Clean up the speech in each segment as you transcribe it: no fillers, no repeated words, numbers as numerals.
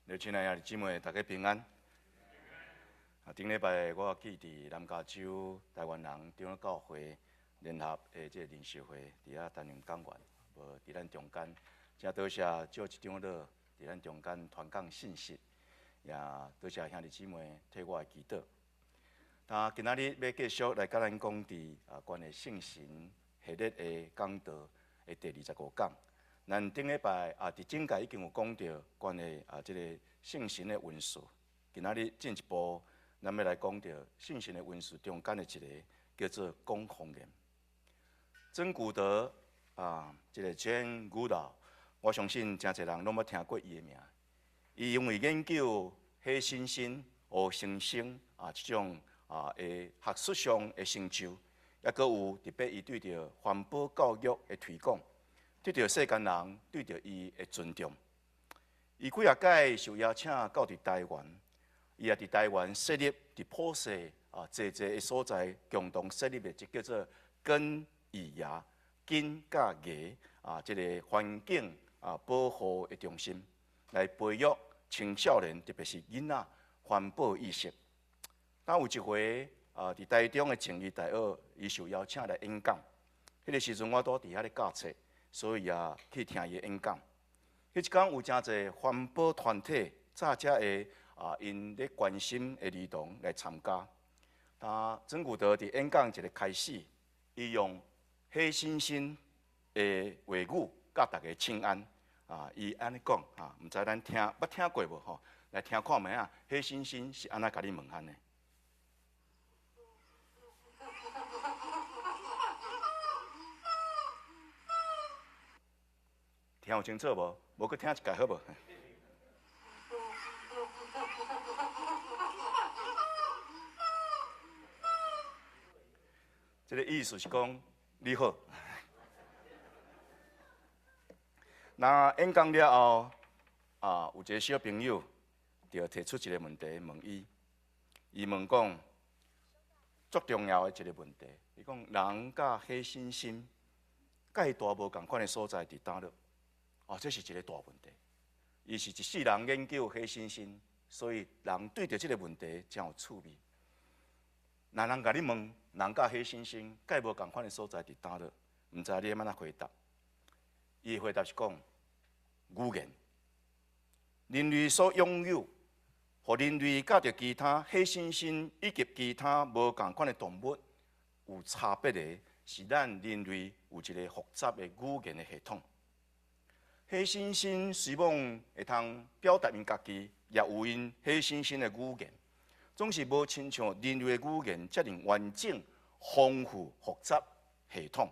亲爱的姊妹，大家平安。顶礼拜我去伫南加州台湾人长老教会联合的这个灵修会，伫遐担任讲员，无伫咱中间，真多谢少一长老伫咱中间传讲信息，也多谢兄弟姊妹替我祈祷。今仔日要继续来甲咱讲伫关于圣神系列的讲道的第25讲。咱顶礼拜伫整届已经有讲到关于这个圣神的运数，今仔日进一步，咱要来讲到圣神的运数中间的一个叫做讲方言。曾古德这个 Jane Goodall， 我相信真侪人拢捌听过伊的名。伊因为研究黑猩猩、黑猩猩这种的学术上的成就，也阁有特别伊对着环保教育的推广。对着世间人对着伊的尊重，伊几届受邀请到伫台湾，伊也伫台湾设立伫普世侪的所在共同设立的一叫做根与芽、根甲芽这个环境保护的中心，来培育青少年，特别是囡仔环保意识。但有一回伫台中的静宜大学，伊受邀请来演讲，迄个时阵我都伫遐咧教册。所以去听伊演讲。迄一天有真侪环保团体、早者的因咧关心的儿童来参加。曾古德伫演讲一个开始，伊用黑猩猩的话语甲大家请安。伊安尼讲毋知咱捌听过无吼？来听看觅黑猩猩是安怎甲你问安尼？听有清楚无？无搁听一届好无？这个意思是讲你好。那演讲了后，有一个小朋友就提出一个问题问伊，伊问讲足重要的一个问题，伊讲人甲黑猩猩介大无共款的所在伫倒落？这是一个大问题。伊是一世人研究黑猩猩，所以人对着这个问题真有趣味。若人甲你问，人甲黑猩猩介无共款的所在伫倒落，毋知你要安怎回答？伊的回答是讲语言，人类所拥有，互人类甲着其他黑猩猩以及其他无共款的动物有差别的，是咱人类有一个复杂的语言的系统。黑猩猩虽望会通表达因家己，也有因黑猩猩的语言，总是无亲像人类的语言遮尔完整、丰富、复杂系统。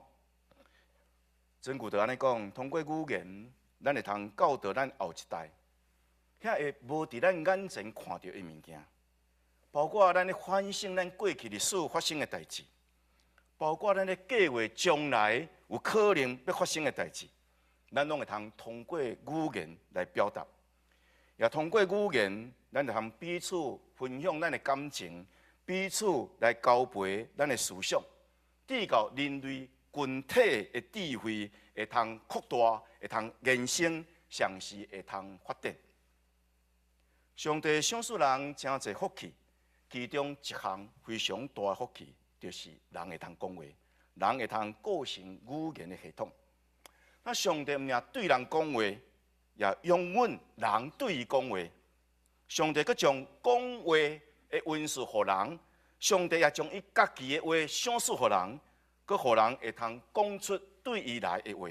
曾古德安尼讲，通过语言，咱会通教导咱后一代，遐会无伫咱眼前看到的物件，包括咱咧反省咱过去历史发生的代志，包括咱咧计划将来有可能要发生的代志。咱拢会通过语言来表达，也通过语言，咱就通彼此分享咱的感情，彼此来交陪咱的思想，至到人类群体的智慧会通扩大，会通延伸，上是会通发展。上帝赏赐人真侪福气，其中一项非常大的福气，就是人会通讲话，人会通构成语言的系统。那上帝毋仅对人讲话，也容允人对伊讲话。上帝阁将讲话的运数互人，上帝也将伊家己的话赏赐互人，阁互人会通讲出对伊来的话。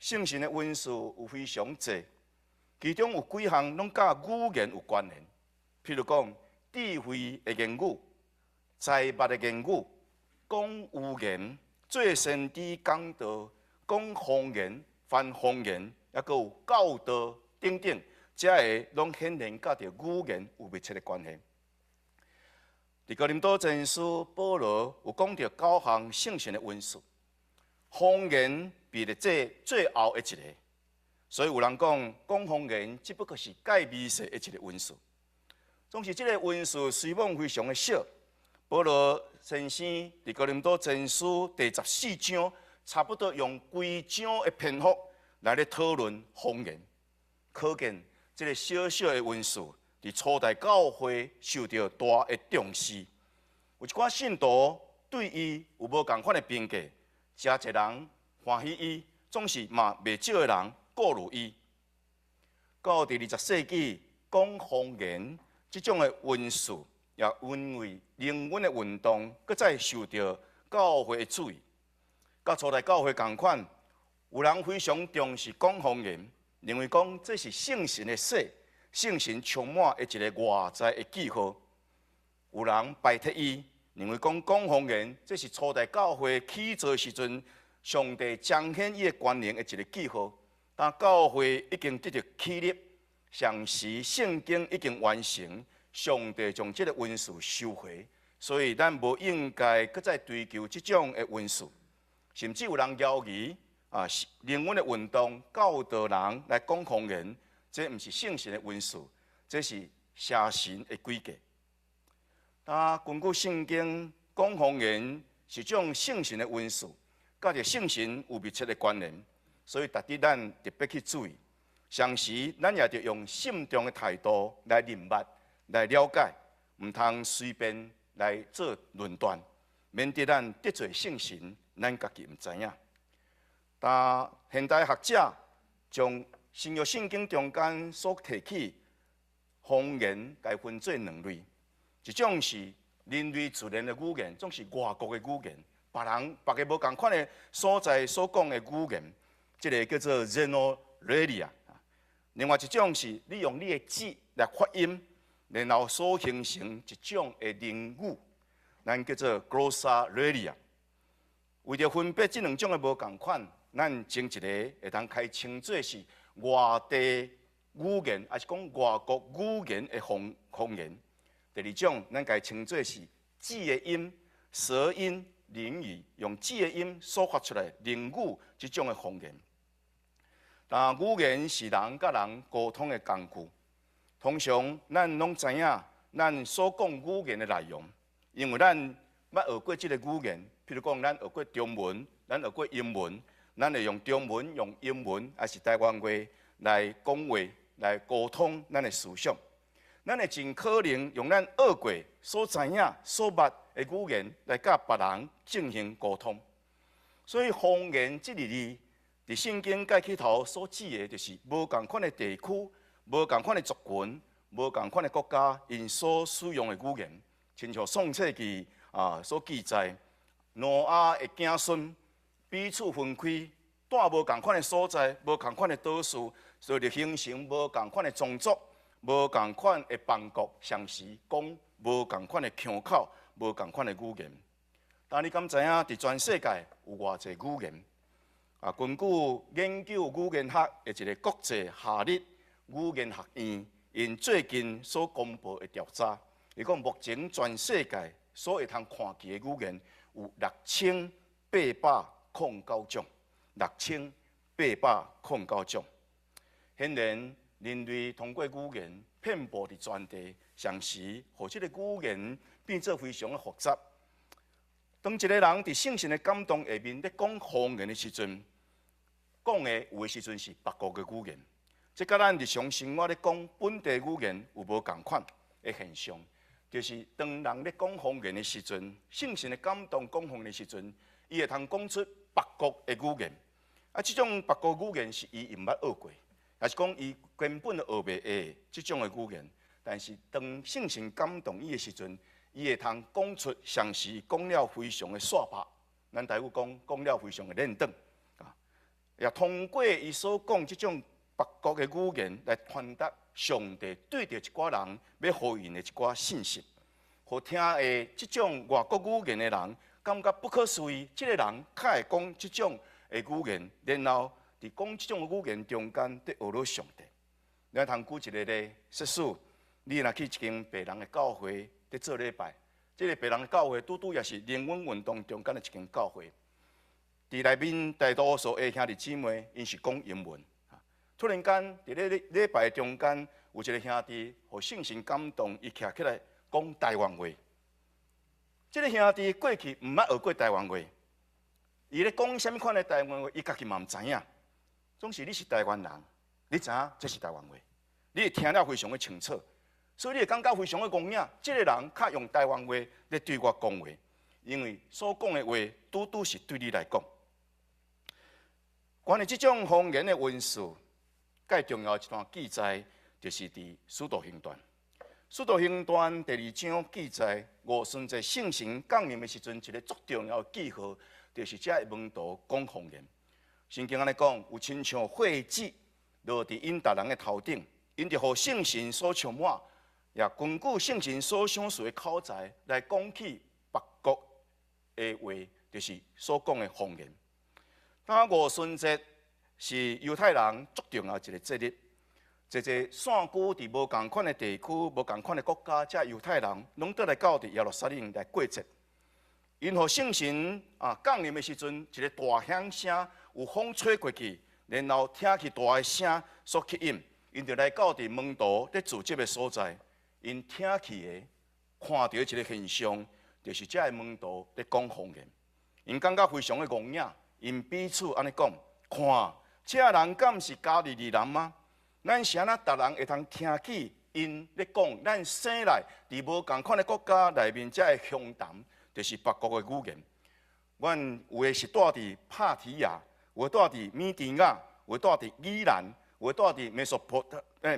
圣神的运数有非常侪，其中有几项拢甲语言有关联，譬如讲智慧的言语、财帛的言语、讲语言、做先知讲道。讲方言、翻方言，也阁有教导等等，这个拢显然甲着语言有密切的关系。伫哥林多前书，保罗有讲到9项圣神的运数，方言比列这最后的一个，所以有人讲方言只不过是介微细的一个运数。总是这个运数虽望非常的小，保罗先生伫哥林多前书第14章。差不多用规章的篇幅来咧讨论方言，可见这个小小的文士，伫初代教会受到大的重视。有一寡信徒对伊有无共款的评价，真侪人欢喜伊，总是嘛袂少的人鼓励伊。到第20世纪，讲方言这种的文士，也因为灵恩的运动，搁再受到教会的注意。甲初代教会共款，有人非常重视讲方言，认为讲这是圣神的说，圣神充满的一个外在的记号。有人拜托伊，认为讲方言这是初代教会起造时阵，上帝彰显伊的权能的一个记号。但教会已经得到起立，上时圣经已经完成，上帝将这个文士收回，所以咱无应该搁再追求这种的文士。甚至有人怀疑灵恩的运动教导人来讲方言，这毋是圣神的文士，这是邪神的规矩。根据圣经，讲方言是种圣神的文士，甲着圣神有密切的关联，所以值得咱特别去注意。常时咱也着用慎重的态度来明白、来了解，毋通随便来做论断，免得咱得罪圣神，咱家己毋知影。但现代学者将新约圣经中间所提起方言，该分做两类。一种是人类自然的语言，种是外国的语言，别个无共款的所在所讲的语言，这个叫做 Xenoralia。另外一种是利用你的字来发音，然后所形成一种的灵语，咱叫做 Glossolalia。为着分别这两种的无共款，咱前一个会当开称作是外地语言，还是讲外国语言的方言。第二种，咱该称作是字的音、舌音、灵语，用字的音所发出来灵语这种的方言。但语言是人甲人沟通的工具，通常咱拢知影咱所讲语言的内容，因为咱捌学过这个语言。譬如讲，咱学过中文，咱学过英文，咱会用中文、用英文，还是台湾话来讲话、来沟通咱的思想。咱会尽可能用咱学过、所知影、所捌的语言来甲别人进行沟通。所以方言这个字，伫圣经解起头所指的，就是无共款的地区、无共款的族群、无共款的国家，因所使用的语言，亲像创世纪所记载，挪亚的子孙彼此分开，住无共款的所在，无共款的岛屿，所以就形成无共款的种族。无共款的邦国，常时讲无共款的腔口，无共款的语言。但你敢知影，伫全世界有偌济语言？根据研究语言学的一个国际下列语言学院，因最近所公布的调查，伊讲目前全世界所会通看见的语言有6809种，6809种。显然。人类通过语言遍布伫全地，常时互这个语言变做非常的复杂。当一个人伫圣神的感动下面咧讲方言的时阵，讲的有的时阵是别国的语言，这甲咱日常生活咧讲本地语言有无共款的现象？就是当人咧讲方言的时阵，圣神的感动讲方言的时阵，伊会通讲出别国的语言。这种别国语言是伊毋捌学过。也是讲，伊根本就学袂会即种的语言，但是当圣神感动伊的时阵，伊会通讲出常时讲了非常的煞白，咱台语讲了非常的认真，也通过伊所讲即种别国的语言来传达上帝对着一寡人要互因的一寡信息，互听的即种外国语言的人感觉不可思议，即个人较会讲即种的语言，然后。伫讲即种语言中间，伫学了上帝。咱通举一个例，说使你若去一间别人的教会，伫做礼拜，即个别人的教会，拄也是灵恩运动中间的一间教会。伫内面大多数的兄弟姊妹，因是讲英文。突然间，伫咧礼拜中间，有一个兄弟，互圣神感动，伊徛起来讲台湾话。即个兄弟过去毋捌学过台湾话，伊咧讲啥物款的台湾话，伊家己嘛毋知影。总是你是台湾人，你知影这是台湾话，你会听了非常的清楚，所以你会感觉非常的恭敬。这个人较用台湾话来对我讲话，因为所讲的话拄拄是对你来讲。关于这种方言的文字，介重要一段记载，就是伫《使徒行传》。《使徒行传》第2章记载，五旬节圣神降临的时阵，一个足重要的记号，就是这个门徒讲方言。圣经安尼讲，有亲像火子落伫因达人的头顶，因着互圣神所充满，也根据圣神所想述的口才来讲起别国的话，就是所讲的方言。当五旬节是犹太人足重要一个节日，一个散居伫无共款的地区、无共款的国家，遮犹太人拢倒来到伫耶路撒冷来过节。因互圣神降临的时阵，一个大响声有风吹过去，然后听起大个声所吸引，因就来到伫门徒咧聚集的所在。因听起的看到一个现象，就是遮个门徒咧讲方言，因感觉非常的惊讶。因彼此安尼讲，看，这人敢毋是加利利人吗？咱是安那，逐人会通听起因咧讲，咱生来伫无共款的国家内面，才会相谈，就是别国的语言。阮有的是住伫帕提亚，有的住伫米甸亚，有的住伫伊兰，有的住伫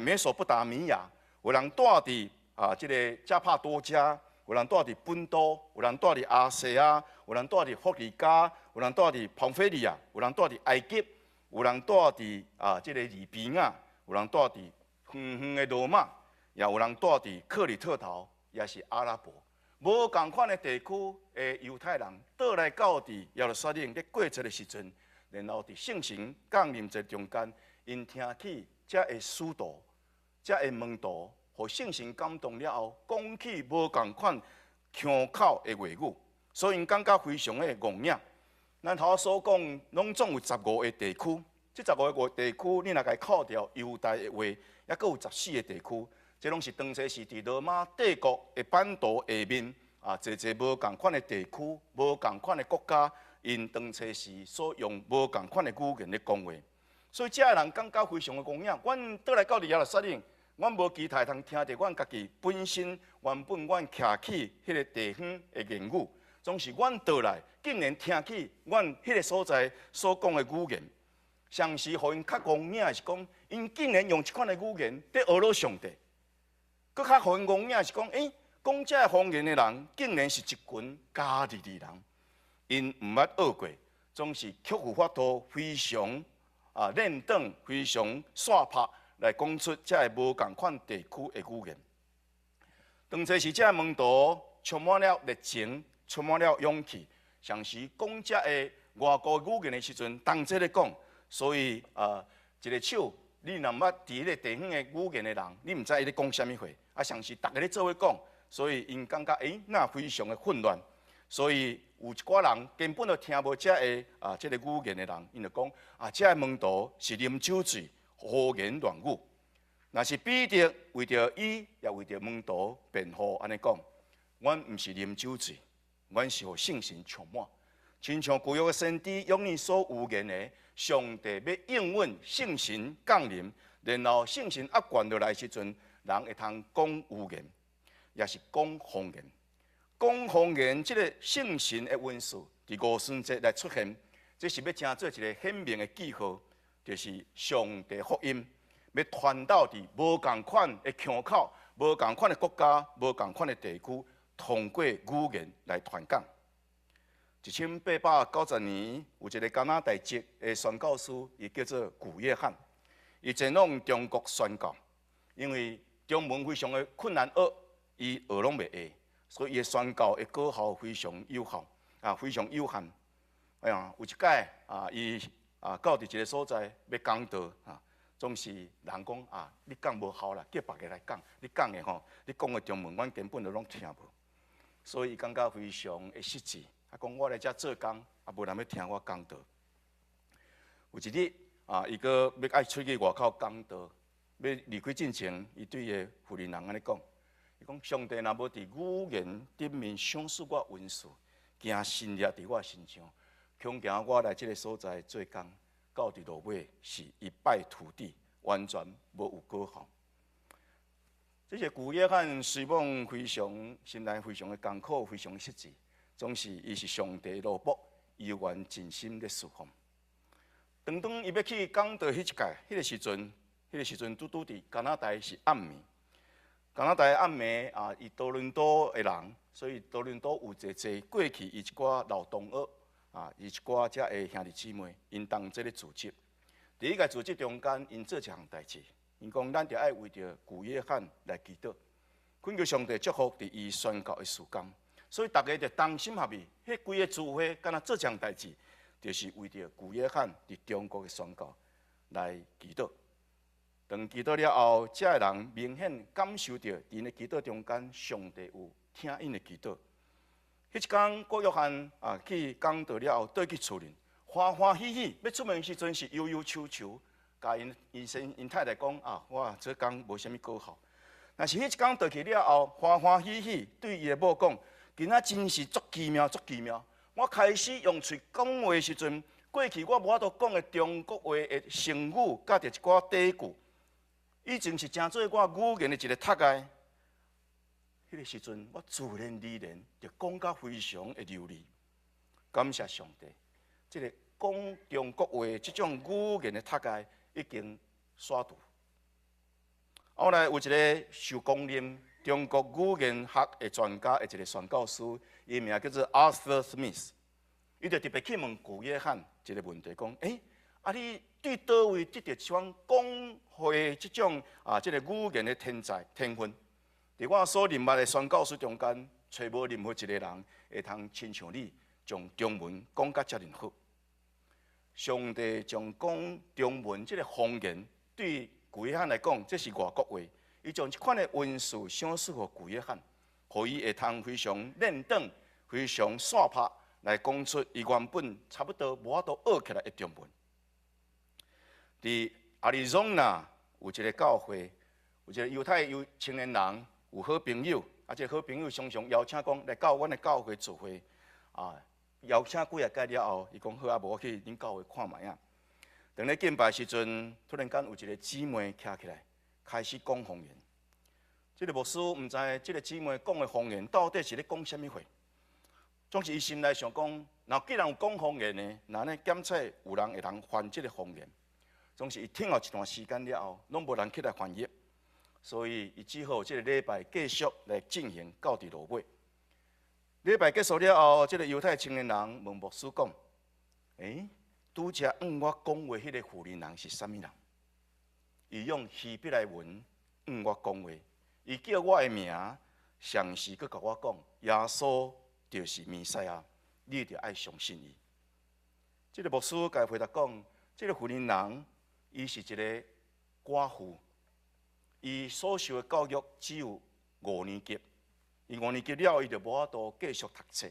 美索不达米亚，有人住伫这个加帕多加。有人住伫本都，有人住伫亚细亚，有人住伫弗里加，有人住伫庞菲利亚，有人住伫埃及，有人住伫这个利比亚，有人住伫远远的罗马，也有人住伫克里特岛，也是阿拉伯。无共款的地区的犹太人，倒来到伫耶路撒冷咧过节的时阵，然后伫圣神降临节中间，因听起这个使徒，这个门徒。互圣神感动了后，讲起无共款腔口的话语，所以因感觉非常的惊讶。咱头所讲，拢总有15个地区，这15个地区，你若甲扣掉犹太的话，还佫有14个地区，这拢是当初是伫罗马帝国的版图下面侪无共款的地区、无共款的国家，因当初是所用无共款的语言咧讲话，所以遮个人感觉非常的惊讶。阮倒来到耶路撒冷。阮无期待通听到阮家己本身原本阮徛起迄个地方的言语，总是阮倒来竟然听起阮迄个所在所讲的语言。上时互因较惊讶是讲，因竟然用即款的语言在讹落上帝。佫较互因惊讶是讲，讲这方言的人竟然是一群加利利人。因毋捌学过，总是克服法度非常练等，非常煞拍。来讲出这个无共款地区的语言，当初是这个门徒充满了热情，充满了勇气。上时讲这个外国语言的时阵，同齐咧讲，所以一个手，你若捌伫迄个地方的语言的人，你毋知伊咧讲啥物话。上时逐个咧做伙讲，所以因感觉那非常的混乱。所以有一寡人根本就听无这个这个语言的人，因就讲这个门徒是啉酒醉。胡言乱语，若是彼得为着伊，也为着门徒辩护，安尼讲，阮毋是啉酒醉，阮是互圣神充满，亲像旧约的先知用你所预言的，上帝要应允圣神降临，然后圣神压悬落来时阵，人会通讲预言，也是讲方言。讲方言，即个圣神的文字伫五旬节来出现，这是要成做一个显明的记号。就是上帝福音要传到伫无共款的腔口、无共款的国家、无共款的地区，通过语言来传讲。1890年，有一个加拿大籍的宣教师，伊叫做古约翰，伊前往中国宣教，因为中文非常的困难学，伊学拢袂会，所以伊的宣教的果效非常有效，非常有限。有一届伊。到伫一个所在要讲道总是人讲你讲无效啦，叫别个来讲。你讲的吼，你讲的中文，阮根本就拢听无，所以感觉非常的失志。讲我来遮做工，无人要听我讲道。有一日伊个要爱出去外口讲道，要离开进前，伊对个妇人人安尼讲，伊讲上帝若无伫语言顶面赏赐我文字，惊信业伫我身上。恐惊我来这个所在做工，到伫落尾是一败涂地，完全无有果效。这些古约翰虽梦非常心内非常的艰苦，非常实际，总是伊是上帝罗卜，有缘尽心的侍奉。当伊要去讲道迄一届，迄个时阵拄伫加拿大是暗暝。加拿大暗暝啊，伊多伦多的人，所以多伦多有一过去伊一寡老同学啊，伊一寡遮的兄弟姊妹，因同这个组织。伫迄个组织中间，因做一项代志，因讲咱着爱为着古约翰来祈祷，恳求上帝祝福伫伊宣教的时间。所以大家着同心合意，迄规个聚会敢若做一项代志。就是为着古约翰伫中国的宣告来祈祷。当祈祷了后，遮个人明显感受到，伫咧祈祷中间，上帝有听因的祈祷。迄一天，古约翰去讲道了后，倒去厝里，欢欢喜喜，要出门时阵是忧忧愁愁，甲因太太讲我这工无啥物过好。但是迄一天倒去了后，欢欢喜喜，对伊的某讲，今仔真是足奇妙，足奇妙。我开始用嘴讲话时阵，过去我无法度讲的中国话的成语，甲着一寡短句，以前是诚做我语言的一个ท็个。迄个时阵，我自然而然就讲甲非常的流利。感谢上帝，这个讲中国话这种语言的ท็个已经刷除。后来有一个受公认中国语言学的专家的一个宣教师。伊名叫做 Arthur Smith， 伊就特别去问古约翰一个问题，讲：你对倒位得到像讲话这种这个语言的天分？伫我所认捌的宣教师中间，找无任何一个人会通亲像你，将中文讲甲遮尔好。上帝将讲中文这个方言，对古约翰来讲，这是外国话。伊将这款的文字赏赐予古约翰，互伊会通非常练转。非常煞拍来讲出伊原本差不多无法度学起来的中文。伫亚利桑那有一个教会，有一个犹太青年人有好朋友，这个好朋友常常邀请讲来到阮的教会聚会，邀请几下届了后，伊讲好无我去恁教会看卖啊。当咧敬拜时阵，突然间有一个姊妹徛起来，开始讲方言。这个牧师毋知这个姊妹讲的方言到底是咧讲啥物话。总是伊心内想讲，若既然有讲方言呢，那呢检测有人会通翻这个方言。总是伊听了一段时间了后，拢无人起来翻译，所以伊只好这个礼拜继续来进行到伫落尾。礼拜结束了后，这个犹太青年人问牧师讲：拄则我讲话迄个妇人人是啥物人？伊用希伯来文我讲话，伊叫我的名，详细佮甲我讲耶稣。就是弥赛亚，你着爱相信伊。这个牧师甲回答讲，这个妇人人，伊是一个寡妇，伊所受的教育只有5年级，伊5年级了，伊就无法度继续读册。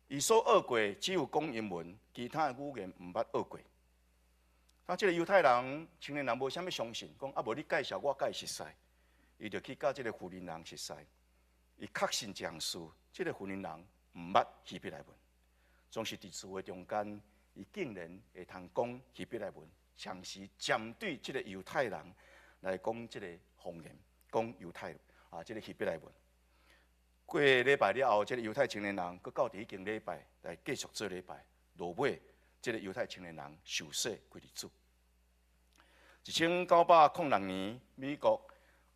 伊所学过只有讲英文，其他的语言毋捌学过。这个犹太人青年人无啥物相信，讲无你介绍我，介熟悉，伊就去甲这个妇人人熟悉。伊确信一项事。这个妇人人毋捌希伯来文，总是伫聚会中间，伊竟然会通讲希伯来文，详细针对这个犹太人来讲这个方言，讲犹太这个希伯来文。过礼拜了后，这个犹太青年人佮到第一间礼拜来继续做礼拜，落尾这个犹太青年人受洗归入主。1906年，美国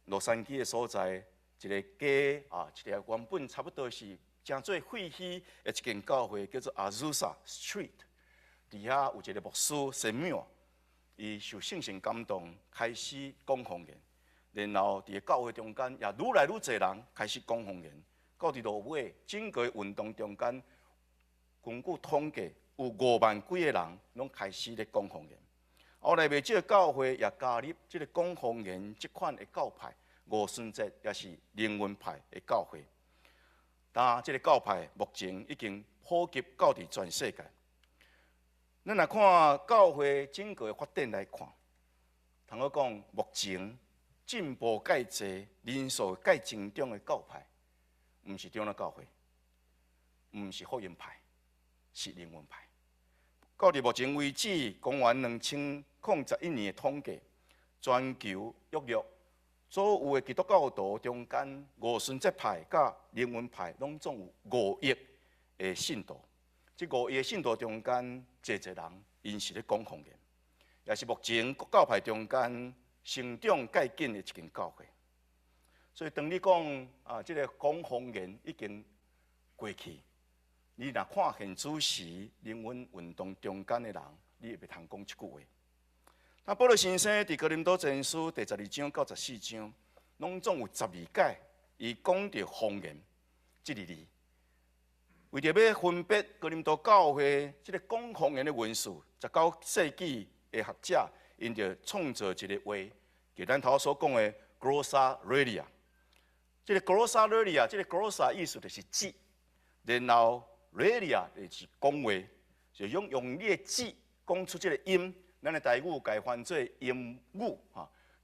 洛杉矶的所在。一个街一条原本差不多是真做废墟的一间教会，叫做 Azusa Street。底下有一个牧师神庙，伊受圣神感动，开始讲方言。然后伫个教会中间，也愈来愈侪人开始讲方言。到伫落尾，整个运动中间，根据统计，有5万几个人拢开始咧讲方言。后来，这个教会也加入这个讲方言这款的教派。五旬节也是灵恩派的教会，但这个教派目前已经普及到伫全世界。咱来看教会整个的发展来看，通好讲目前进步介济、人数介增长的教派，毋是长老教会，毋是福音派，是灵恩派。到伫目前为止，公元2011年的统计，全球约所有的基督教徒中间，无孙节派甲灵恩派拢总有5亿的信徒。这5亿的信徒中间，侪人因是咧讲方言，也是目前国教派中间成长介紧的一间教会。所以当你讲这个讲方言已经过去，你若看现主时灵恩运动中间的人，你会袂通讲一句话。那保罗先生伫哥林多前书第12章到14章，拢总有12届，伊讲到方言这个字，为着要分别哥林多教会这个讲方言的文士，19世纪的学者，因就创造一个话，就咱头所讲的 glossolalia。这个 glossolalia， 这个 glossa 意思就是字，然后 lalia 就是讲话，就用你的字讲出这个音。咱的台语改翻做音语，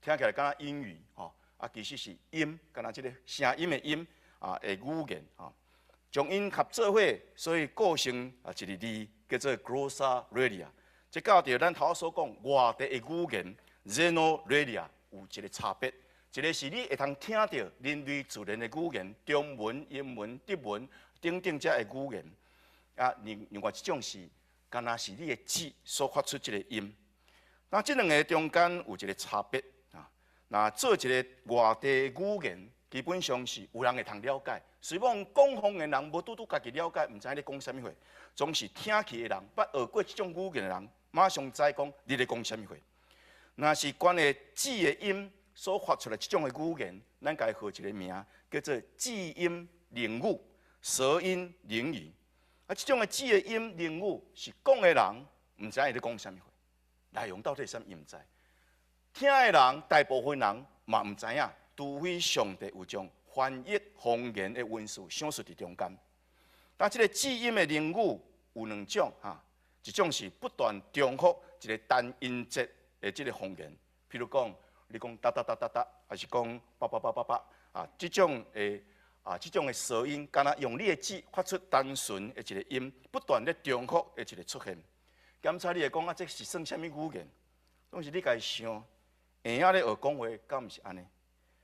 听起来敢若英语，其实是音，敢若这个声音的音，的语言，将因合做伙，所以构成一个字叫做 glossolalia。这甲着咱头所讲外地的语言 xenolalia 有一个差别，一个是你会通听到人类自然的语言，中文、英文、德文等等这的语言，另外一种是敢若是你的字所发出这个音。那这两个中间有一个差别那做一个外地语言，基本上是有人会通了解。虽然讲方言人无拄家己了解，毋知你讲啥物话，总是听起的人，捌学过这种语言的人，马上知讲你咧讲啥物话。那是关于字的音所发出来这种的语言，咱该号一个名，叫做字音灵语、舌音灵语。这种的字的音灵语是讲的人毋知伊咧讲啥物话。内容到底是啥？伊毋知。听的人，大部分人嘛毋知影，除非上帝有将翻译方言的文字想出伫中间。但这个字音的灵语有2种一种是不断重复一个单音节的这个方言，譬如讲，你讲哒哒哒哒哒，还是讲叭叭叭叭叭这种的舌音，敢若用你的字发出单纯的一个音，不断咧重复的一个出现。检查你会讲这是算啥物语言？拢是你家想，会晓咧学讲话，敢毋是安尼？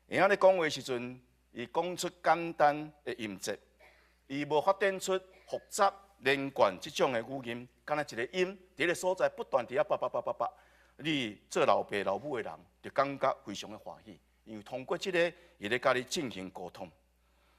会晓咧讲话时阵，伊讲出简单的音节，伊无发展出复杂连贯这种的语音，敢若一个音伫个所在不断伫遐叭叭叭叭叭，你做老爸老母的人，就感觉非常的欢喜，因为通过这个，伊咧甲你进行沟通。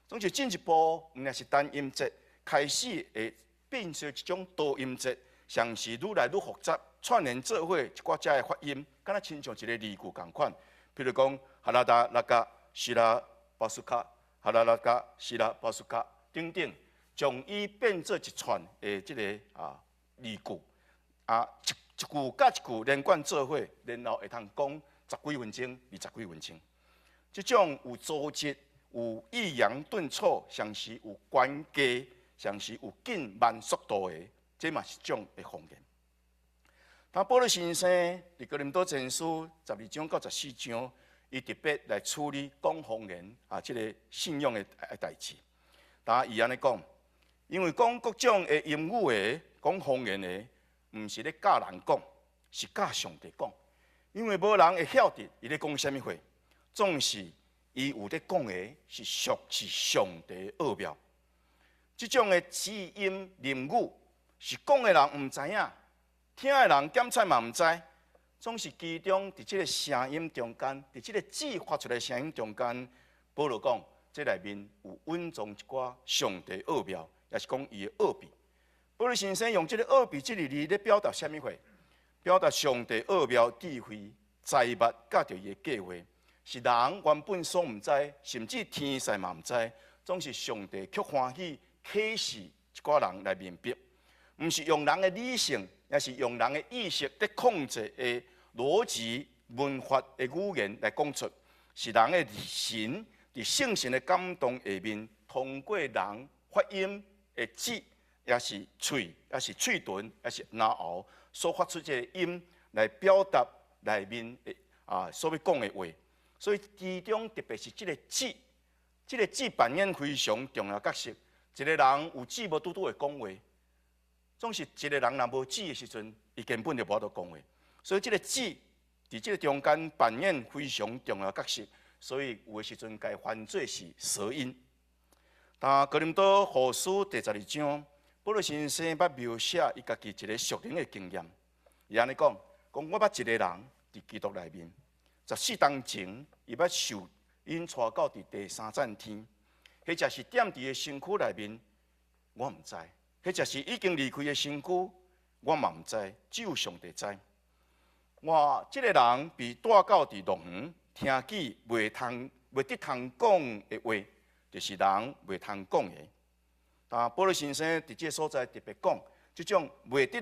总是进一步，毋但是单音节，开始会变成一种多音节。像是愈来愈复杂，串联做伙一寡遮的发音，敢若亲像一个字句共款。譬如讲，哈拉达拉嘎西拉巴苏卡，哈拉拉嘎西拉巴苏卡等等，将伊变做一串的这个字句，一句甲一句连贯做伙，然后会通讲10几分钟、20几分钟。这种有组织、有抑扬顿挫，像是有关节，像是有紧慢速度的。这嘛是一种的方言。那保罗先生伫哥林多前书12章到14章，伊特别来处理讲方言这个信仰的代志。但伊安尼讲，因为讲各种的英语的、讲方言的，毋是咧教人讲，是教上帝讲。因为无人会晓得伊咧讲啥物话，总是伊有咧讲的是上帝的奥妙。这种的字音灵语。是讲的人毋知影，听的人检测嘛毋知，总是其中伫即个声音中间，伫即个字发出来声音中间，保罗讲，这内面有蕴藏一寡上帝奥妙，也是讲伊的奥秘。保罗先生用即个奥秘这个字咧表达啥物话？表达上帝奥妙智慧、财物甲着伊的计划，是人原本所毋知，甚至天使嘛毋知，总是上帝却欢喜启示一寡人来明白。毋是用人的理性，也是用人的意识在控制的逻辑、文法的语言来讲出，是人的神伫圣神的感动下面，通过人发音的字，也是嘴，也是嘴唇，也是牙袄所发出这个音来表达内面的所要讲的话。所以其中特别是这个字，这个字扮演非常重要角色。一个人有字无拄拄会讲话。总是一个人若无字的时阵，伊根本就无法度讲话。所以，这个字伫这个中间扮演非常重要的角色。所以有诶时阵该犯罪是蛇因。但哥林多后书第12章，保罗先生捌描写伊家己一个属灵诶经验。伊安尼讲，我捌一个人伫基督内面，14当前，伊捌受因带到伫第三站天，迄只是踮伫诶身躯内面，我毋知；迄只是已经离开诶身躯，我嘛毋知，只有上帝知。我即个人被带到伫乐园，听见袂得通讲诶话，就是人袂通讲诶。但保罗先生伫即个所在特别讲，即种袂得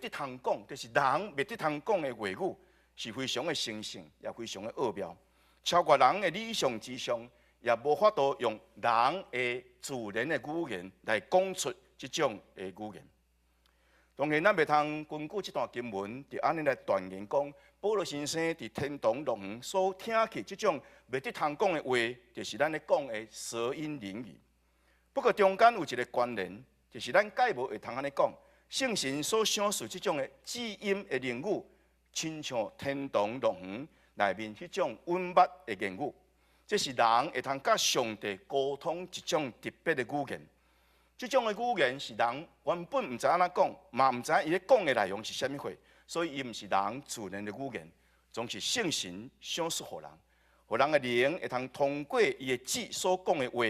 通讲，就是人袂得通讲诶话语，是非常诶神圣，也非常诶奥妙，超过人诶理想之上，也无法度用人诶自然诶语言来讲出即种诶语言。当然，咱袂通根据即段经文，就安尼来断言讲，保罗先生伫天堂乐园所听起即种袂得通讲诶话，就是咱咧讲诶舌音灵语。不过中间有一个关联，就是咱概无会通安尼讲，圣神所想述即种诶知音诶灵语，亲像天堂乐园内面迄种稳密诶言语，这是人会通甲上帝沟通一种特别诶语言。即种诶语言是人原本毋知安怎讲，嘛毋知伊咧讲诶内容是啥物货，所以伊毋是人自然诶语言，总是圣神想述互人，互人诶灵会通过伊诶指所讲诶话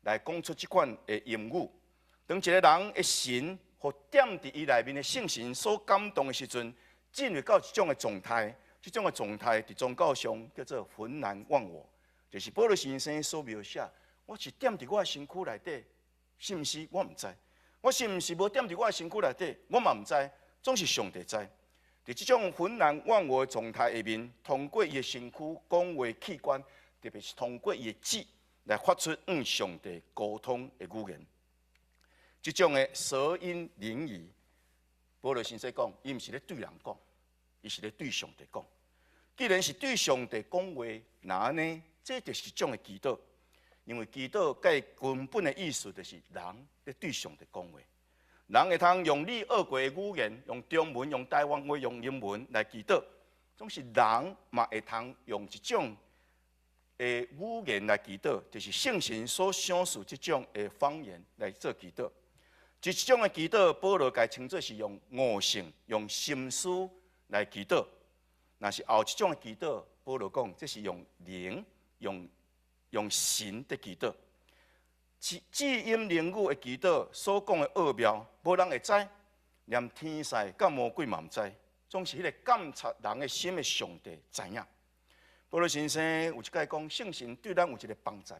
来讲出即款诶言语。当一个人诶神互点伫伊内面诶圣神所感动诶时阵，进入到一种诶状态，即种诶状态伫宗教上叫做浑然忘我，就是保罗先生所描写，我是点伫我诶身躯内底。是毋是？我毋知。我是毋是无踮伫我诶身躯内底？我嘛毋知。总是上帝知。伫即种浑然忘我诶状态下面，通过伊诶身躯讲话器官，特别是通过伊诶指来发出上帝沟通诶语言。即种诶舌音灵语，保罗先生讲，伊毋是咧对人讲，伊是咧对上帝讲。既然是对上帝讲话，那呢，这就是一种诶祈祷。因为祈祷佮根本的意思就是人咧对上帝讲话，人会通用你学过的语言，用中文、用台湾话、用英文来祈祷，总是人嘛会通用一种的语言来祈祷，就是圣神所想述这种的方言来做祈祷。即种的祈祷，保罗该称作是用悟性、用心思来祈祷。若是后一种的祈祷，保罗讲这是用灵、用神的祈祷，智音灵语的祈祷所讲的奥妙，无人会知，连天使甲魔鬼嘛毋知，总是迄个监察人的心的上帝知影。保罗先生有一解讲，圣神对咱有一个帮助，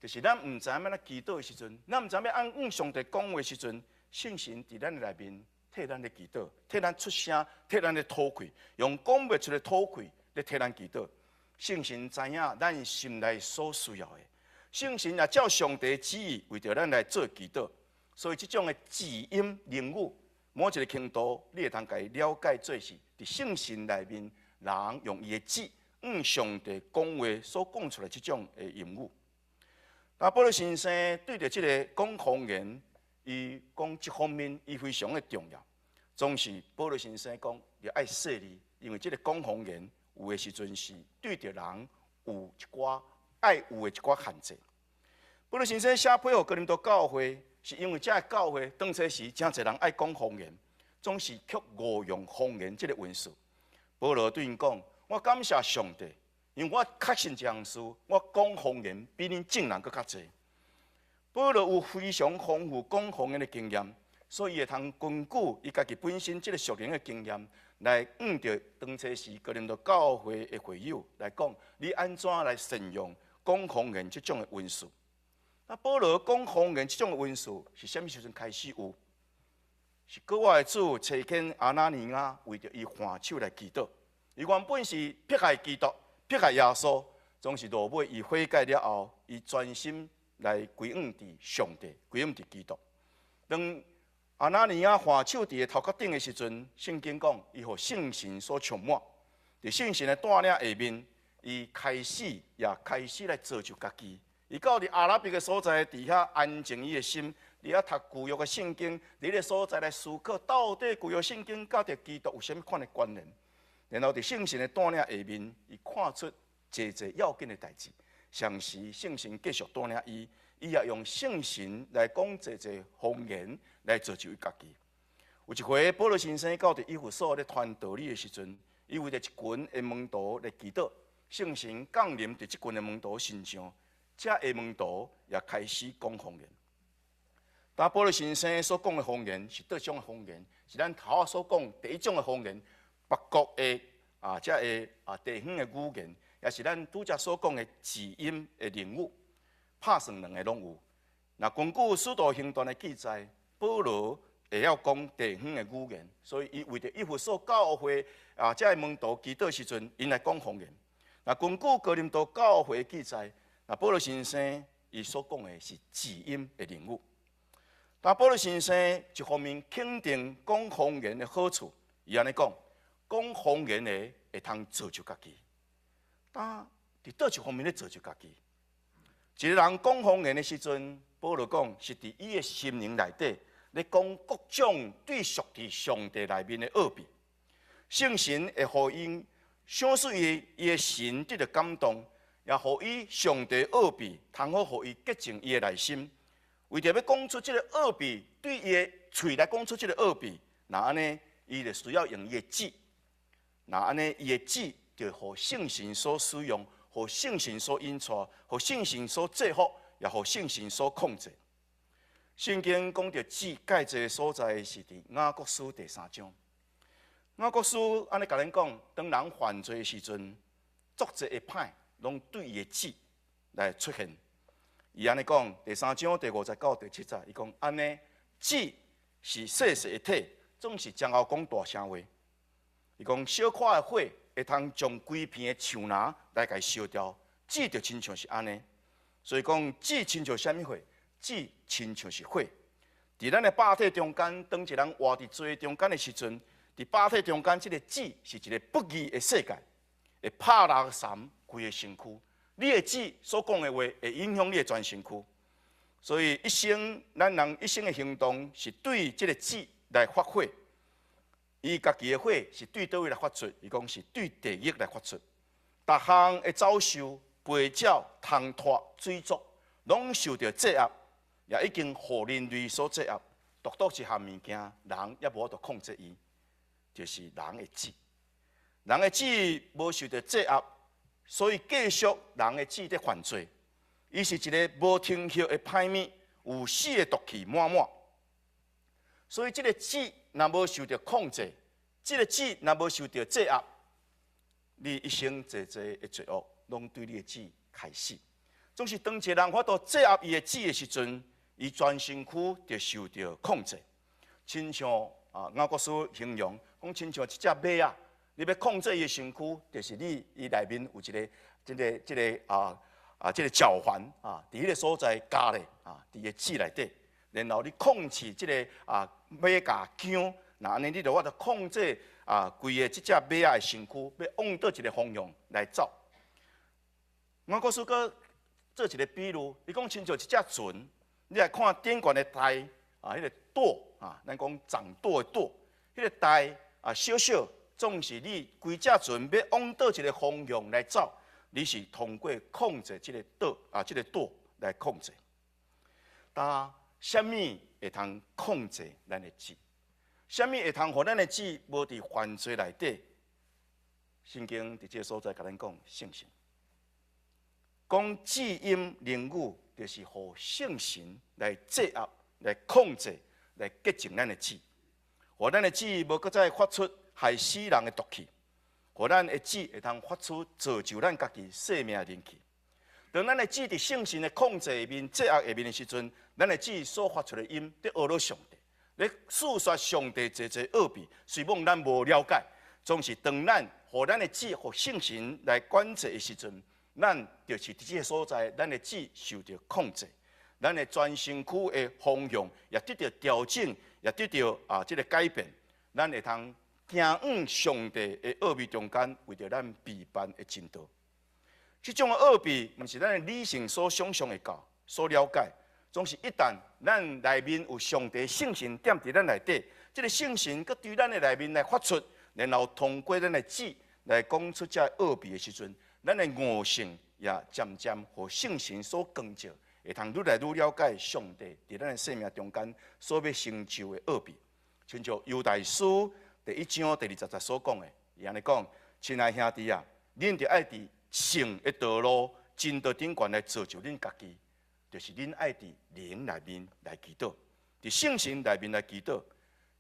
就是咱毋知影要祈祷的时阵，咱毋知影要按上帝讲话的时阵，圣神伫咱的内面替咱的祈祷，替咱出声，替咱的吐气，用讲袂出的吐气来替咱祈祷。圣神知影咱心内所需要的，圣神也照上帝旨意为着咱来做祈祷，所以这种的字音灵语，某一个程度你会通家了解做是伫圣神内面，人用伊的指上帝讲话所讲出来这种的言语。那保罗先生对着这个讲方言，伊讲这方面伊非常的重要，总是保罗先生讲要爱细腻，因为这个讲方言。有的时阵是对着人有一寡爱有的一寡限制。保罗先生写配合哥林多教会，是因为这个教会当初时真侪人爱讲方言，总是却误用方言这个文字。保罗对因讲：我感谢上帝，因为我确信这样事，我讲方言比恁正人搁较侪。保罗有非常丰富讲方言的经验，所以会通根据伊家己本身这个属灵的经验。来着当初时哥林多教会的会友来讲，你安怎来善用讲方言这种的文字？那保罗讲方言这种的文字是啥物时阵开始有？是国外的主差遣阿拿尼亚为着伊换手来祈祷。伊原本是迫害基督、迫害耶稣，总是落尾伊悔改了后，伊专心来归向伫上帝，归向伫基督。当阿拿尼亚换手伫个头壳顶的时阵，圣经讲伊互圣神所充满，伫圣神的带领下面，伊开始来造就家己。伊到伫阿拉伯的所在，伫遐安静伊的心，伫遐读旧约的圣经，伫个所在来思考到底旧约圣经甲着基督有啥物款的关联。然后伫圣神的带领下面，伊看出侪侪要紧的代志。上时圣神继续带领伊，伊也用圣神来讲侪侪方言来造就伊家己。有一回，保罗先生到伫以弗所咧传道理的时阵，伊为着一群的门徒来祈祷，圣神降临伫即群的门徒身上，遮的门徒也开始讲方言。但保罗先生所讲的方言是倒种的方言？是咱头仔所讲第一种的方言，北国的遮的地方的语言，也是咱拄则所讲的字音的人物，拍算两个拢有。那根据《使徒行传》的记载，保罗会晓讲地方的语言，所以伊为着以弗所教会遮的门徒祈祷时阵，因来讲方言。那根据哥林多教会的记载，那保罗先生伊所讲的是字音的人物。但保罗先生一方面肯定讲方言的好处，伊安尼讲，讲方言的会通造就家己。但伫倒一方面咧造就家己？一个人讲方言的时阵，保罗讲是伫伊的心灵内底咧讲各种对属伫上帝内面的奥秘。圣神会互因想使伊的神得到感动，也互伊上帝奥秘，通好互伊洁净伊的内心。为着要讲出这个奥秘，对伊的嘴来讲出这个奥秘，那安尼伊就需要用伊的指，那安尼伊的指就互圣神所使用，互圣神所引带，互圣神所制服，也互圣神所控制。圣经讲到指介这个所在是伫雅各书第3章。雅各书安尼甲咱讲，当人犯罪的时阵，作者的歹拢对伊的指来出现。伊安尼讲，第3章第59到第7节，伊讲安尼，指是细细的体，总是将后讲大声话。伊讲小可的火会通将规片的树篮来甲伊烧掉，指就亲像是安尼。所以讲指亲像啥物火？指亲像是火。伫咱的肉体中间，当一人活伫罪中间的时阵，伫肉体中间，即个指是一个不义的世界，会拍落散规个身躯。你的指所讲的话，会影响你的全身躯。所以一生，咱人一生的行动是对即个指来发火。伊家己的火是对倒位来发出？伊讲是对地狱来发出。逐项的遭受、背照、通脱、追逐，拢受到制压，也已经互人类所制压。独独一项物件，人也无法度控制伊，就是人的指。人的指无受到制压。所以继续人的指在犯罪，伊是一个无停歇的歹物，有死的毒气满满。所以这个指若无受到控制，这个指若无受到制压，你一生侪侪的罪恶，拢对你的指开始。总是当一个人法度制压伊的指的时阵，伊全身躯就受到控制。亲像雅各书形容，讲亲像一只马啊。你要控制伊的身躯，就是你伊内面有一个、这个脚环伫迄个所在加咧伫伊个指内底，然后你控制这个马甲姜，那安尼你就我着控制规个即只马仔的身躯，要往倒一个方向来走。我告诉个做一个比喻，你讲亲像一只船，你来看顶悬的台迄个舵咱讲掌舵的舵，迄个台小小。总是你规只船要往倒一个方向来走，你是通过控制这个这个舵来控制。但什么会通控制咱的指？什么会通互咱的指无伫犯罪内底？圣经伫这个所在甲咱讲圣神，讲字音人语，就是互圣神来制压、来控制、来洁净咱的指，互咱的指无搁再发出害死人的毒气，互咱的指会通发出造就咱家己生命的灵气。当咱的指伫圣神的控制下面、制压下面的时阵，咱的指所发出的音，在学了上帝，咧诉说上帝侪侪奥秘。虽望咱无了解，总是当咱互咱的指互圣神来管制的时阵，咱就是伫这个所在，咱的指受到控制，咱的全身躯的方向也得到调整，也得到这个改变，咱会通行往上帝的奥秘中间，为着咱避办的进道。这种的奥秘，毋是咱的理性所想象会到、所了解。总是一旦咱内面有上帝圣神踮伫咱内底，这个圣神佮对咱的内面来发出，然后通过咱的指来讲出这奥秘的时阵，咱的悟性也渐渐互圣神所光照，会通愈来愈了解上帝伫咱的生命中间所要成就的奥秘。亲像犹大书第1章第20节所讲的，伊安尼讲：亲爱兄弟啊，恁着爱伫圣的道路、真道顶悬来造就恁家己，就是恁爱伫灵内面来祈祷，伫圣神内面来祈祷。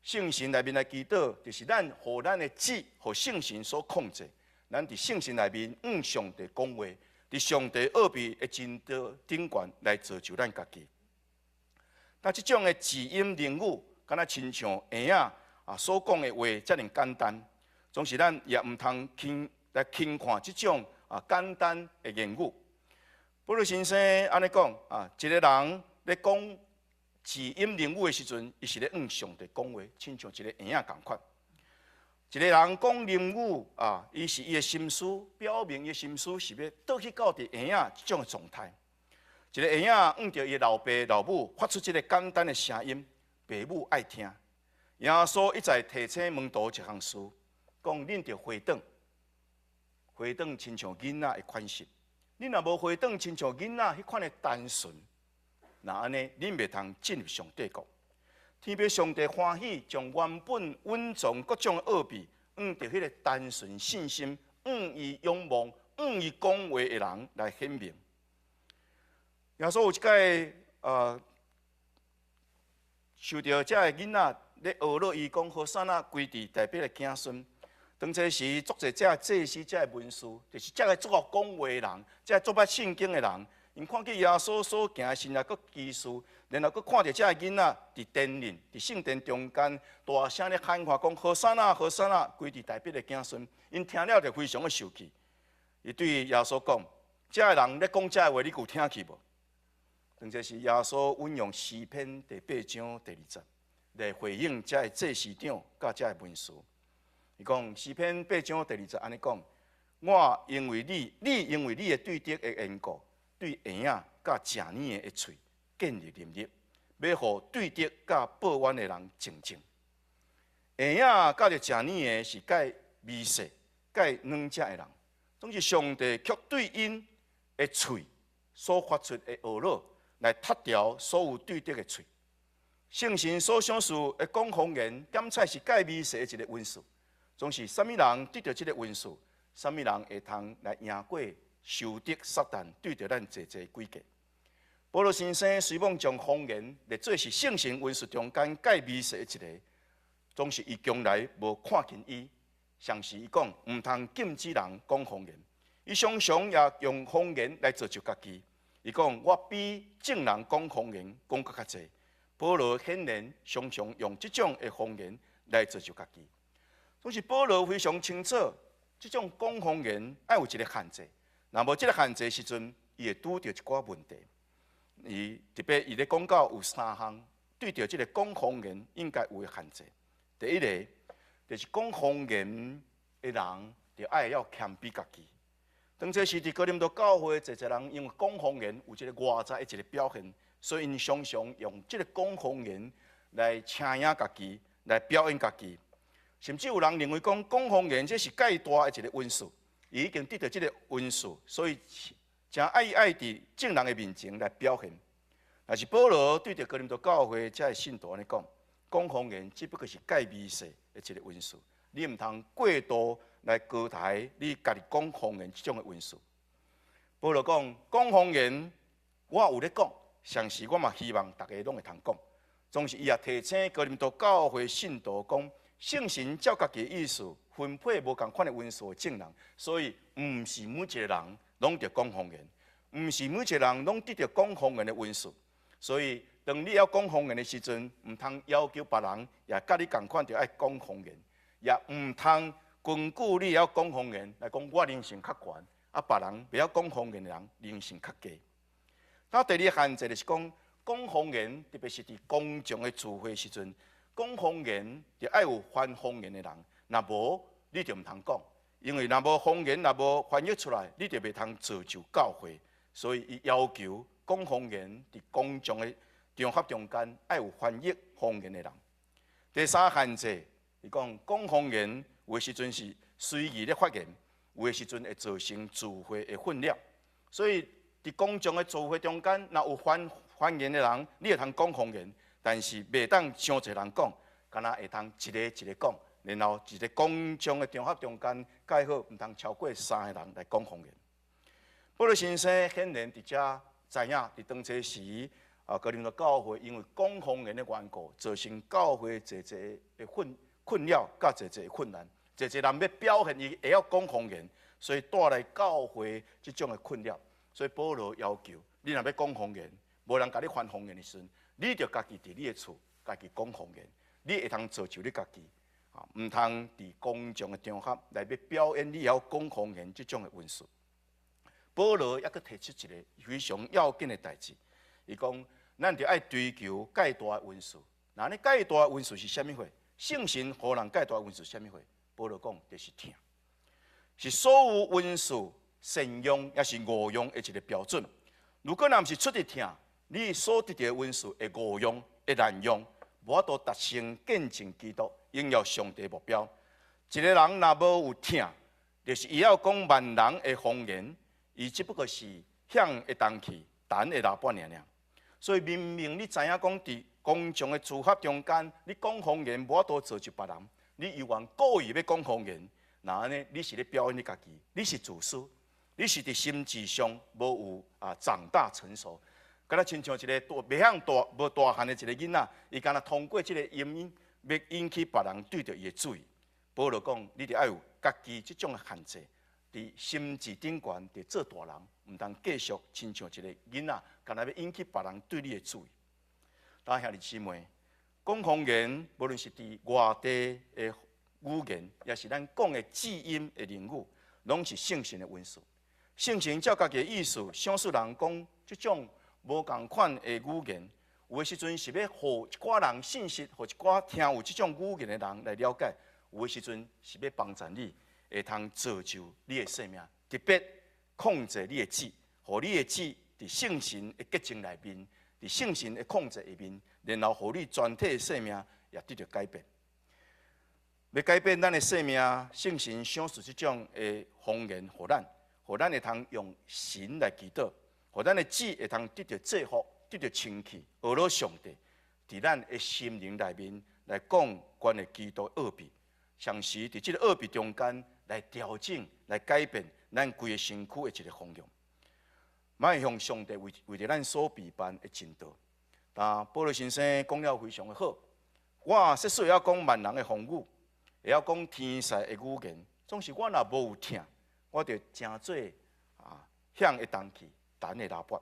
圣神内面来祈祷，就是咱互咱的志，互圣神所控制。咱伫圣神内面上帝讲话，伫上帝奥秘的真道顶悬来造就咱家己。但即种的字音灵语，敢若亲像婴仔所讲的话，遮尔简单，总是咱也毋通来轻看即种简单的言语。保罗先生安尼讲一个人咧讲字音灵语的时阵，伊是咧上帝讲话，亲像一个婴仔共款。一个人讲灵语伊是伊的心思，表明伊的心思是要倒去到伫婴仔即种的状态。一个婴仔按照伊老爸老母发出即个简单的声音，爸母爱听。耶稣一再提醒门徒一项事，讲恁着回转，回转亲像囡仔的款式。恁若无回转亲像囡仔迄款的单纯，那安尼恁袂通进入上帝国。天父上帝欢喜，将原本稳重各种奥秘，着迄个单纯信心，伊仰望，伊讲话的人来显明。耶稣有一届受到遮个囡仔咧学乐，伊讲好啥那归地代表的子孙。当这时，作者遮祭司、遮个文士，就是遮个作恶讲话的人，遮作捌圣经的人，因看见耶稣所行的神啊，佮奇事，然后佮看到遮个囡仔伫殿里、伫圣殿中间大声咧喊话，讲好啥那、好啥那，归地代表的子孙。因听了就非常的受气，伊对耶稣讲：遮个人咧讲遮个话，你有听去无？当这时，耶稣运用诗篇第8章第2节来回应遮个祭司长甲遮个文士。伊讲诗篇8章第2节安尼讲：我因为你因为你的对德的缘故，对婴仔甲正年的嘴建立能力，要互对德甲报怨的人静静。婴仔甲着正年的是介微细、介软只的人，总是上帝却对因的嘴所发出的恶乐来踢掉所有对德的嘴。圣神所想事的讲方言，点菜是介微细的一个文字。总是啥物人得到这个文字，啥物人会通来赢过受敌撒旦对着咱济规矩。保罗先生虽望将方言列做是圣神文字中间介微细的一个，总是伊从来无看见伊。像是伊讲，毋通禁止人讲方言，伊常常也用方言来造就家己。伊讲，我比正人讲方言讲较济。保罗显然常常用这种的方言来造就家己。总是保罗非常清楚，这种讲方言要有一个限制。若无这个限制的时阵，伊会拄到一寡问题。特别伊咧讲到有3项，对着这个讲方言应该有的限制。第一个就是讲方言的人，就爱要谦卑家己。当这时伫哥林多教会，侪人因为讲方言有一个外在的一个表现，所以因常常用这个讲方言来请赢家己，来表演家己。甚至有人认为讲方言这是介大的一个恩赐，伊已经得到这个恩赐，所以真爱伫正人的面前来表现。但是保罗对着哥林多教会这信徒安尼讲，讲方言只不过是介微细的一个恩赐，你毋通过度来高抬你家己讲方言这种的恩赐。保罗讲方言，我有咧讲，上时我嘛希望大家拢会通讲。总是伊也提醒哥林多教会信徒讲。圣神照家己的意思分配无共款的文书的证人，所以毋是每一个人拢着讲方言，毋是每一个人拢得着讲方言的文书。所以当你要讲方言的时阵，毋通要求别人也甲你共款着爱讲方言，也毋通根据你要讲方言来讲我人性较悬，别人不要讲方言的人人性较低。第二个限制就是讲方言，特别是伫公众的聚会时阵。讲方言就爱有翻方言的人，若无你就毋通讲，因为若无方言，若无翻译出来，你就袂通造就教会。所以伊要求讲方言伫公众的场合中间爱有翻译方言的人。第三限制，伊讲方言有时阵是随意咧发言，有诶时阵会造成聚会的混乱。所以伫公众的聚会中间，若有发言的人，你会通讲方言，但是袂当伤侪人讲，敢若会通一个一个讲，然后一个公众的场合中间，介好毋通超过3个人来讲方言。保罗先生显然伫遮知影，伫当初时哥林多教会因为讲方言的缘故，造成教会侪的困扰，甲侪的困难，侪人要表现伊会晓讲方言，所以带来教会即种的困扰。所以保罗要求，你若要讲方言，无人甲你翻方言的时阵，你着家己伫你的厝，家己讲方言，你会通造就你家己，毋通伫公众的场合来要表演你晓讲方言即种的文书。保罗还佫提出一个非常要紧的代志，伊讲，咱着爱追求介大的文书。那呢介大的文书是啥物货？圣神互人介大的文书是啥物货？保罗讲，就是听，是所有文书善用也是误用的一个标准。如果若毋是出伫听，你所得到的文书会误用、会滥用，无法度达成见证基督、荣耀上帝目标。一个人若无有听，就是伊要讲万人的方言。伊只不过是响会动去，弹会拉半尔。所以明明你知影讲伫公众的聚合中间，你讲方言无法度造就别人，你犹原故意要讲方言，那安尼你是咧表演你家己，你是自私，你是伫心智上无有长大成熟。敢若亲像一个袂晓无大汉的一个囡仔，伊敢若通过即个音要引起别人对着伊的注意。保罗讲，你着爱有家己即种的限制。伫心智顶悬，伫做大人，毋通继续亲像一个囡仔，干那要引起别人对你的注意。当兄弟姊妹，讲方言，无论是伫外地的语言，也是咱讲的字音的灵语，拢是圣神的文书。圣神照家己的意思，想使人讲即种无共款的语言，有的时阵是要互一寡人信息，互一寡听有即种语言的人来了解；有的时阵是要帮助你。会通造就你的生命，特别控制你的旨，互你的旨伫圣神的结晶内面，伫圣神的控制下面，然后互你全体的生命也得到改变。要改变咱的生命，圣神想出即种的方言，互咱会通用神来祈祷，互咱的旨会通得到祝福，得到清气，学到上帝，伫咱的心灵内面来讲关于基督奥秘，常时伫即个奥秘中间。来调整、来改变咱规个身躯的一个方向，莫向上帝为着咱所备办的进道。但保罗先生讲了非常的好，我说会晓讲万人的方语，会晓讲天使的语言，总是我若无有听，我着真做响会动去，弹会拉拔。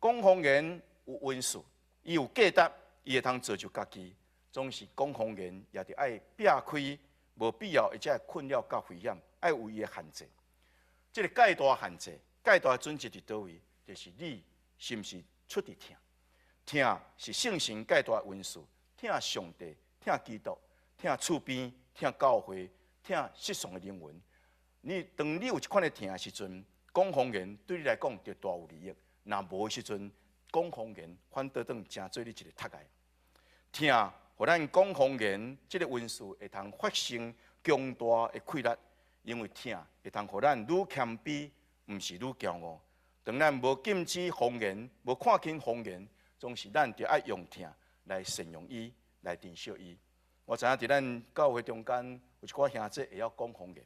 讲方言有温数，伊有价值，伊会通造就家己。总是讲方言也着爱避开。无必要，而且会困扰甲危险，爱有伊的限制。即个介大限制、介大准则伫倒位？就是你是毋是出伫听？听是圣神介大文书，听上帝，听基督，听厝边，听教会，听世上的灵魂。当你有一款的听的时阵，讲方言对你来讲就大有利益。若无的时阵，讲方言反倒当成做你一个窒碍。听。互咱讲方言，即个文书会通发生强大的溃力，因为听会通互咱愈谦卑，毋是愈骄傲。当咱无禁止方言，无看轻方言，总是咱着爱用听来善用伊，来珍惜伊。我知影伫咱教会中间有一寡兄弟会晓讲方言，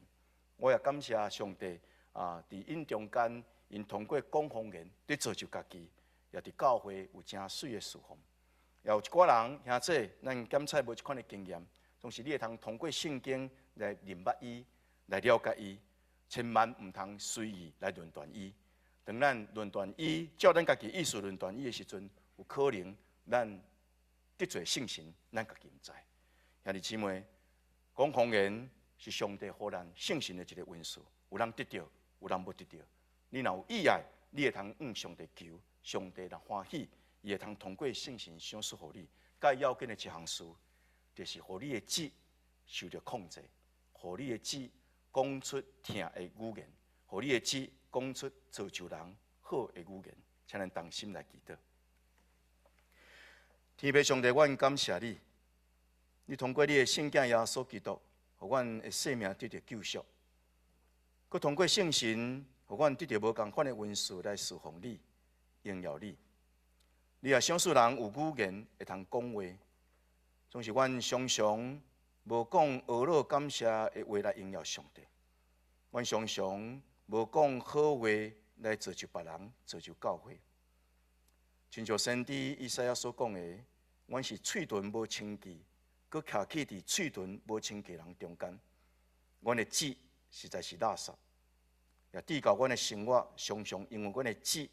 我也感谢上帝伫因中间，因通过讲方言，伫造就家己，也伫教会有真水的侍奉。也有一寡人兄弟，咱检测无即款的经验，总是你会通通过圣经来明白伊，来了解伊，千万毋通随意来论断伊。当咱论断伊，照咱家己意思论断伊的时阵，有可能咱得罪圣神，咱家己毋知。兄弟姊妹，讲方言是上帝互咱圣神的一个恩赐，有人得到，有人无得到。你若有意爱，你会通向上帝求，上帝若欢喜。伊会通通过圣神赏赐互你，介要紧的一项事，就是互你的旨受到控制，互你的旨讲出听的语言，互你的旨讲出造就人好的语言，才能动心来祈祷。天父上帝，阮感谢你，你通过你的圣子耶稣基督，互阮的生命得到救赎。佮通过圣神，互阮得到无共款的恩赐来侍奉你、荣耀你。你也少数人有语言会通讲话，总是阮常常无讲阿乐感谢的话来荣耀上帝。阮常常无讲好话来造就别人、造就教会。亲像先知以赛亚所讲的，阮是喙唇无清气，佮徛起伫喙唇无清气人中间。阮的舌实在是垃圾，也致到阮的生活常常因为阮的舌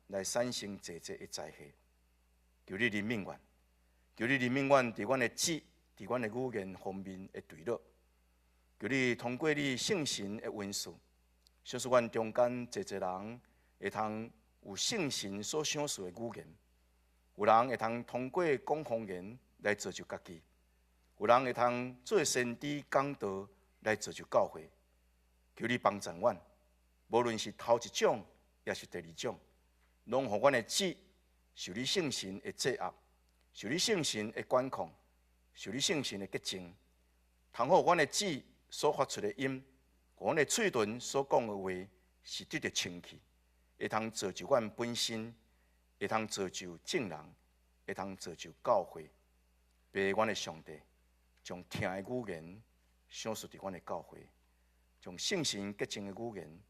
来产生济济的灾害。求你怜悯阮，求你怜悯阮伫阮的舌、伫阮的语言方面的坠落。求你通过你圣神的恩赐，小使阮中间济济人会通有圣神所赏赐的语言，有人会通过讲方言来造就家己，有人会通做先知讲道来造就教会。求你帮助阮，无论是头一种也是第二种，拢互阮的舌受你圣神的制压，受你圣神的管控，受你圣神的洁净，通好阮的舌所发出的音，阮的喙唇所讲的话是得到清气，会通造就阮本身，会通造就正人，会通造就教会。拜阮的上帝，将听的语言赏赐伫阮的教会，将圣神洁净的语言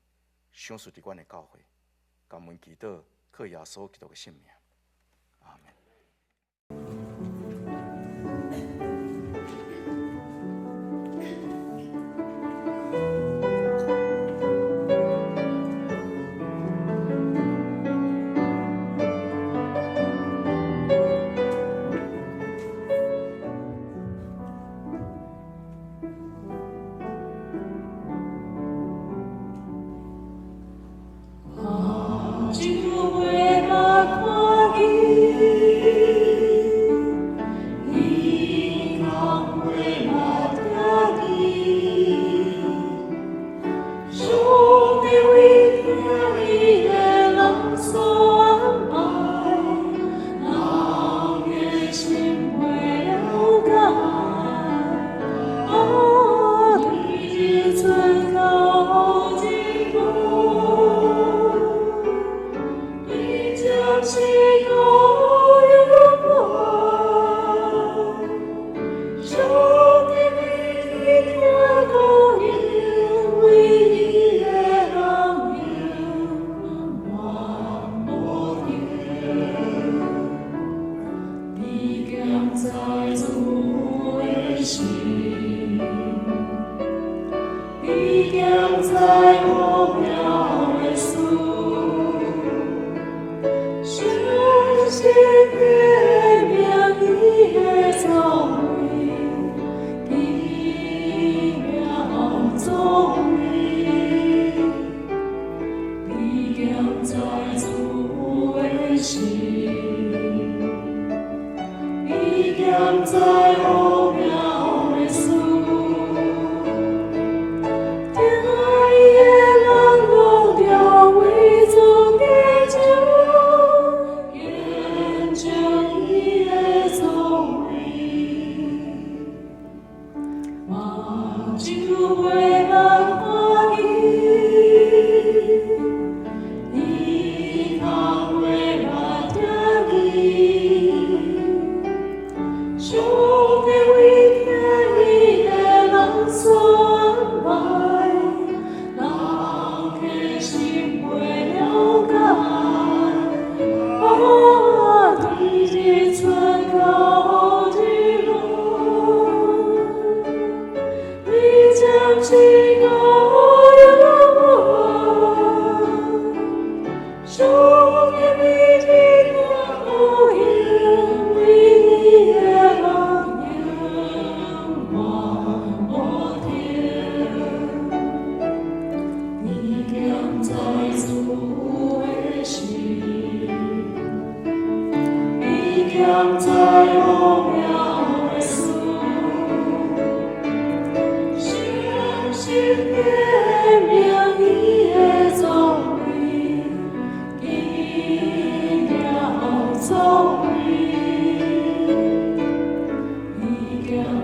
赏赐伫阮的教会。感恩祈祷，靠耶稣基督的圣名。阿门。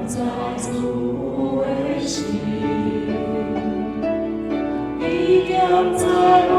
在主为心。点赞。